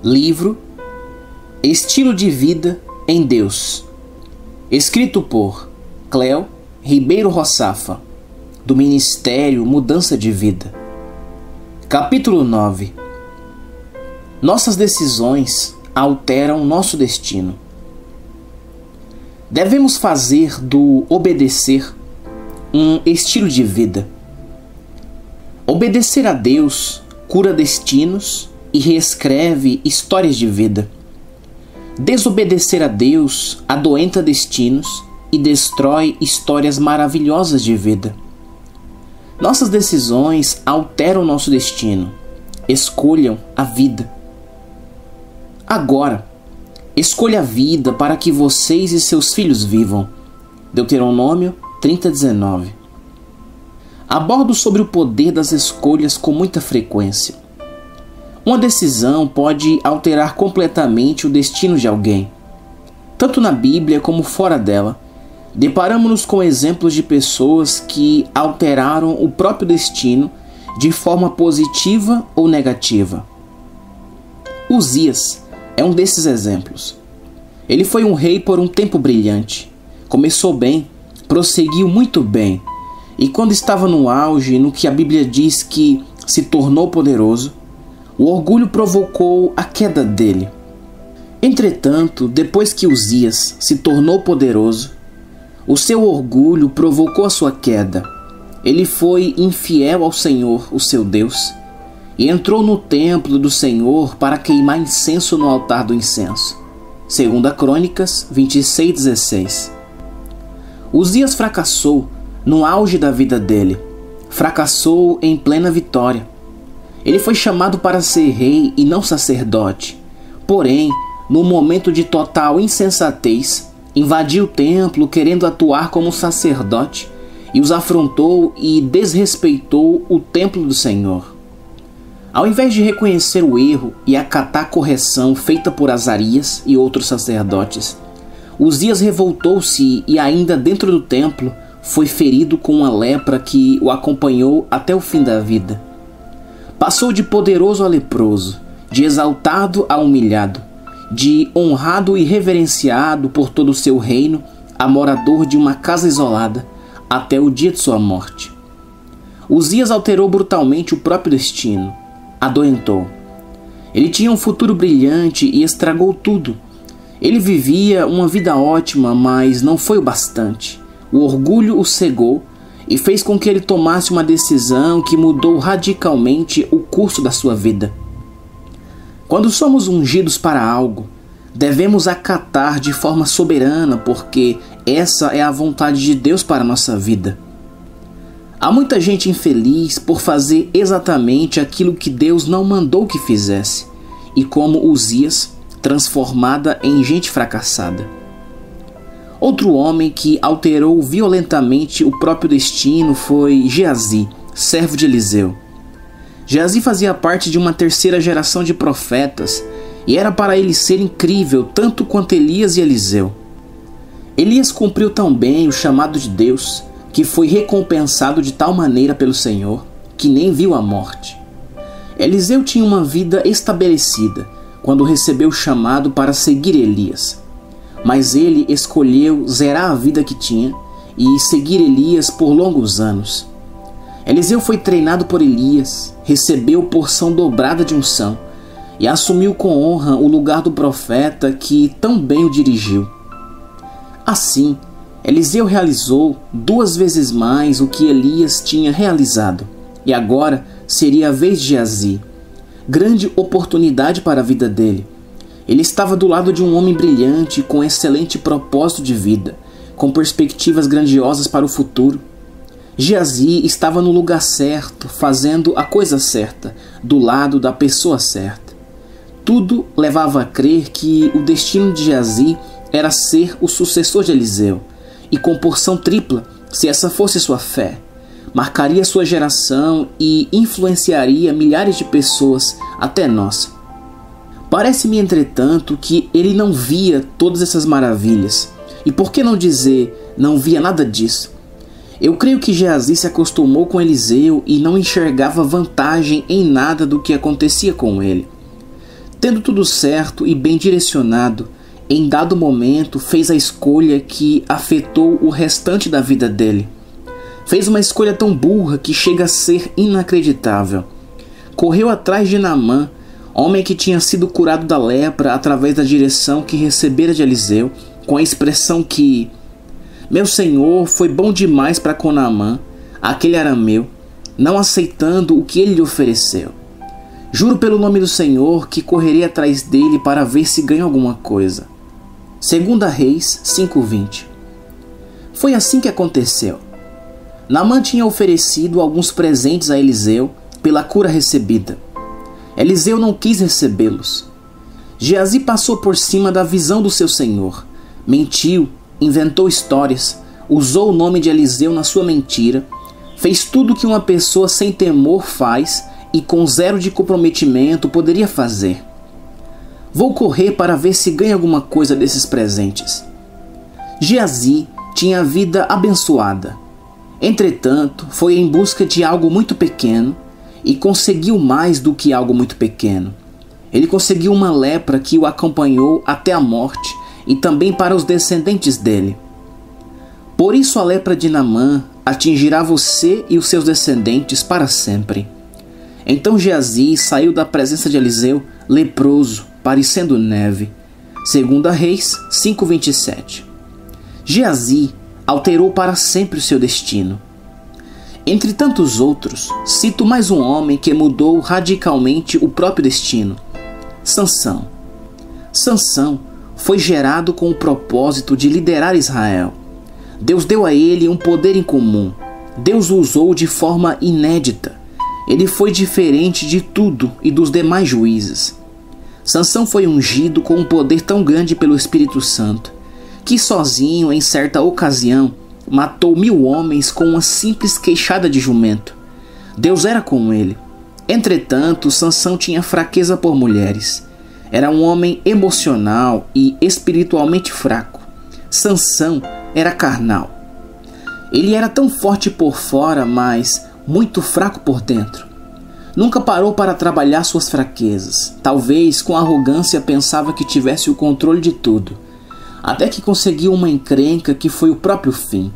Livro Estilo de Vida em Deus, escrito por Cleo Ribeiro Roçafa, do Ministério Mudança de Vida. Capítulo 9. Nossas decisões alteram nosso destino. Devemos fazer do obedecer um estilo de vida. Obedecer a Deus cura destinos e reescreve histórias de vida. Desobedecer a Deus adoenta destinos e destrói histórias maravilhosas de vida. Nossas decisões alteram nosso destino. Escolham a vida. Agora, escolha a vida para que vocês e seus filhos vivam. Deuteronômio 30:19. Abordo sobre o poder das escolhas com muita frequência. Uma decisão pode alterar completamente o destino de alguém. Tanto na Bíblia como fora dela, deparamos-nos com exemplos de pessoas que alteraram o próprio destino de forma positiva ou negativa. Uzias é um desses exemplos. Ele foi um rei por um tempo brilhante. Começou bem, prosseguiu muito bem, e quando estava no auge, no que a Bíblia diz que se tornou poderoso, o orgulho provocou a queda dele. Entretanto, depois que Uzias se tornou poderoso, o seu orgulho provocou a sua queda. Ele foi infiel ao Senhor, o seu Deus, e entrou no templo do Senhor para queimar incenso no altar do incenso. 2 Crônicas 26:16. Uzias fracassou no auge da vida dele. Fracassou em plena vitória. Ele foi chamado para ser rei e não sacerdote. Porém, no momento de total insensatez, invadiu o templo querendo atuar como sacerdote e os afrontou e desrespeitou o templo do Senhor. Ao invés de reconhecer o erro e acatar a correção feita por Azarias e outros sacerdotes, Uzias revoltou-se e, ainda dentro do templo, foi ferido com uma lepra que o acompanhou até o fim da vida. Passou de poderoso a leproso, de exaltado a humilhado, de honrado e reverenciado por todo o seu reino a morador de uma casa isolada, até o dia de sua morte. Uzias alterou brutalmente o próprio destino, adoentou. Ele tinha um futuro brilhante e estragou tudo. Ele vivia uma vida ótima, mas não foi o bastante. O orgulho o cegou e fez com que ele tomasse uma decisão que mudou radicalmente o curso da sua vida. Quando somos ungidos para algo, devemos acatar de forma soberana, porque essa é a vontade de Deus para a nossa vida. Há muita gente infeliz por fazer exatamente aquilo que Deus não mandou que fizesse, e como Uzias, transformada em gente fracassada. Outro homem que alterou violentamente o próprio destino foi Geazi, servo de Eliseu. Geazi fazia parte de uma terceira geração de profetas e era para ele ser incrível tanto quanto Elias e Eliseu. Elias cumpriu tão bem o chamado de Deus que foi recompensado de tal maneira pelo Senhor que nem viu a morte. Eliseu tinha uma vida estabelecida quando recebeu o chamado para seguir Elias. Mas ele escolheu zerar a vida que tinha e seguir Elias por longos anos. Eliseu foi treinado por Elias, recebeu porção dobrada de unção e assumiu com honra o lugar do profeta que tão bem o dirigiu. Assim, Eliseu realizou 2 vezes mais o que Elias tinha realizado, e agora seria a vez de Geazi. Grande oportunidade para a vida dele. Ele estava do lado de um homem brilhante, com excelente propósito de vida, com perspectivas grandiosas para o futuro. Geazi estava no lugar certo, fazendo a coisa certa, do lado da pessoa certa. Tudo levava a crer que o destino de Geazi era ser o sucessor de Eliseu, e com porção tripla, se essa fosse sua fé. Marcaria sua geração e influenciaria milhares de pessoas, até nós. Parece-me, entretanto, que ele não via todas essas maravilhas. E por que não dizer, não via nada disso? Eu creio que Geazi se acostumou com Eliseu e não enxergava vantagem em nada do que acontecia com ele. Tendo tudo certo e bem direcionado, em dado momento fez a escolha que afetou o restante da vida dele. Fez uma escolha tão burra que chega a ser inacreditável. Correu atrás de Naamã, homem que tinha sido curado da lepra através da direção que recebera de Eliseu, com a expressão que: meu senhor foi bom demais para com Naamã, aquele arameu, não aceitando o que ele lhe ofereceu. Juro pelo nome do Senhor que correrei atrás dele para ver se ganho alguma coisa. 2 Reis 5:20. Foi assim que aconteceu. Naamã tinha oferecido alguns presentes a Eliseu pela cura recebida. Eliseu não quis recebê-los. Geazi passou por cima da visão do seu senhor, mentiu, inventou histórias, usou o nome de Eliseu na sua mentira, fez tudo que uma pessoa sem temor faz e com zero de comprometimento poderia fazer. Vou correr para ver se ganha alguma coisa desses presentes. Geazi tinha a vida abençoada. Entretanto, foi em busca de algo muito pequeno e conseguiu mais do que algo muito pequeno. Ele conseguiu uma lepra que o acompanhou até a morte e também para os descendentes dele. Por isso a lepra de Naamã atingirá você e os seus descendentes para sempre. Então Geazi saiu da presença de Eliseu leproso, parecendo neve. 2 Reis 5:27. Geazi alterou para sempre o seu destino. Entre tantos outros, cito mais um homem que mudou radicalmente o próprio destino: Sansão. Sansão foi gerado com o propósito de liderar Israel. Deus deu a ele um poder incomum. Deus o usou de forma inédita. Ele foi diferente de tudo e dos demais juízes. Sansão foi ungido com um poder tão grande pelo Espírito Santo, que sozinho, em certa ocasião, matou 1000 homens com uma simples queixada de jumento. Deus era com ele. Entretanto, Sansão tinha fraqueza por mulheres. Era um homem emocional e espiritualmente fraco. Sansão era carnal. Ele era tão forte por fora, mas muito fraco por dentro. Nunca parou para trabalhar suas fraquezas. Talvez com arrogância pensava que tivesse o controle de tudo. Até que conseguiu uma encrenca que foi o próprio fim.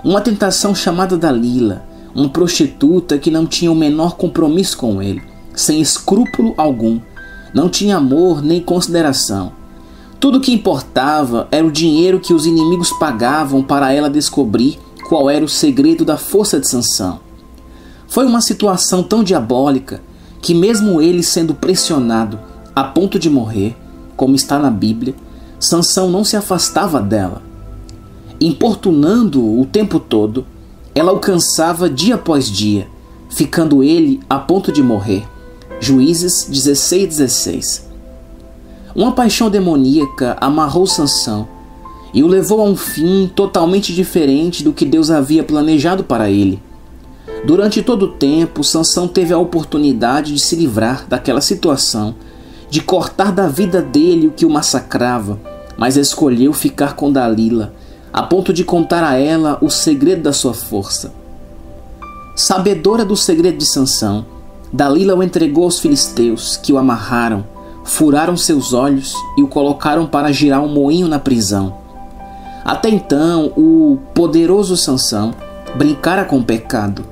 Uma tentação chamada Dalila, uma prostituta que não tinha o menor compromisso com ele, sem escrúpulo algum, não tinha amor nem consideração. Tudo o que importava era o dinheiro que os inimigos pagavam para ela descobrir qual era o segredo da força de Sansão. Foi uma situação tão diabólica que mesmo ele sendo pressionado a ponto de morrer, como está na Bíblia, Sansão não se afastava dela. Importunando-o o tempo todo, ela o cansava dia após dia, ficando ele a ponto de morrer. Juízes 16:16. Uma paixão demoníaca amarrou Sansão e o levou a um fim totalmente diferente do que Deus havia planejado para ele. Durante todo o tempo, Sansão teve a oportunidade de se livrar daquela situação, de cortar da vida dele o que o massacrava, mas escolheu ficar com Dalila, a ponto de contar a ela o segredo da sua força. Sabedora do segredo de Sansão, Dalila o entregou aos filisteus, que o amarraram, furaram seus olhos e o colocaram para girar um moinho na prisão. Até então, o poderoso Sansão brincara com o pecado,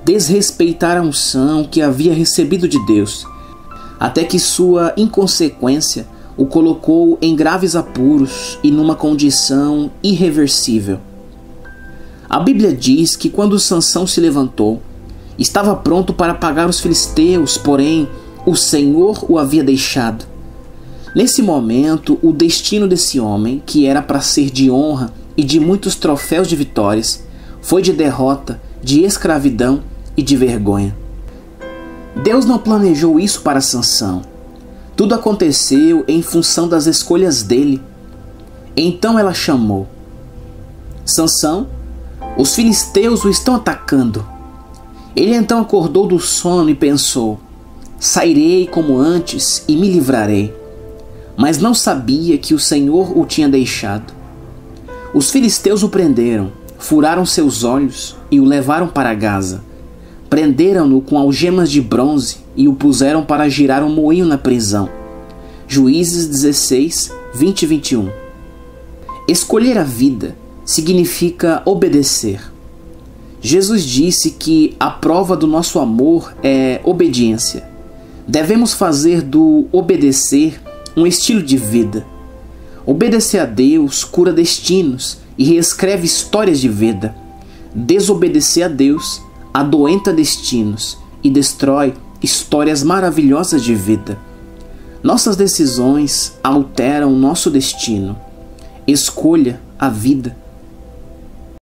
desrespeitara a unção que havia recebido de Deus, até que sua inconsequência o colocou em graves apuros e numa condição irreversível. A Bíblia diz que quando Sansão se levantou, estava pronto para pagar os filisteus, porém o Senhor o havia deixado. Nesse momento, o destino desse homem, que era para ser de honra e de muitos troféus de vitórias, foi de derrota, de escravidão e de vergonha. Deus não planejou isso para Sansão. Tudo aconteceu em função das escolhas dele. Então ela chamou: Sansão, os filisteus o estão atacando. Ele então acordou do sono e pensou: sairei como antes e me livrarei. Mas não sabia que o Senhor o tinha deixado. Os filisteus o prenderam, furaram seus olhos e o levaram para Gaza. Prenderam-no com algemas de bronze e o puseram para girar um moinho na prisão. Juízes 16, 20 e 21. Escolher a vida significa obedecer. Jesus disse que a prova do nosso amor é obediência. Devemos fazer do obedecer um estilo de vida. Obedecer a Deus cura destinos e reescreve histórias de vida. Desobedecer a Deus adoenta destinos e destrói histórias maravilhosas de vida. Nossas decisões alteram nosso destino. Escolha a vida.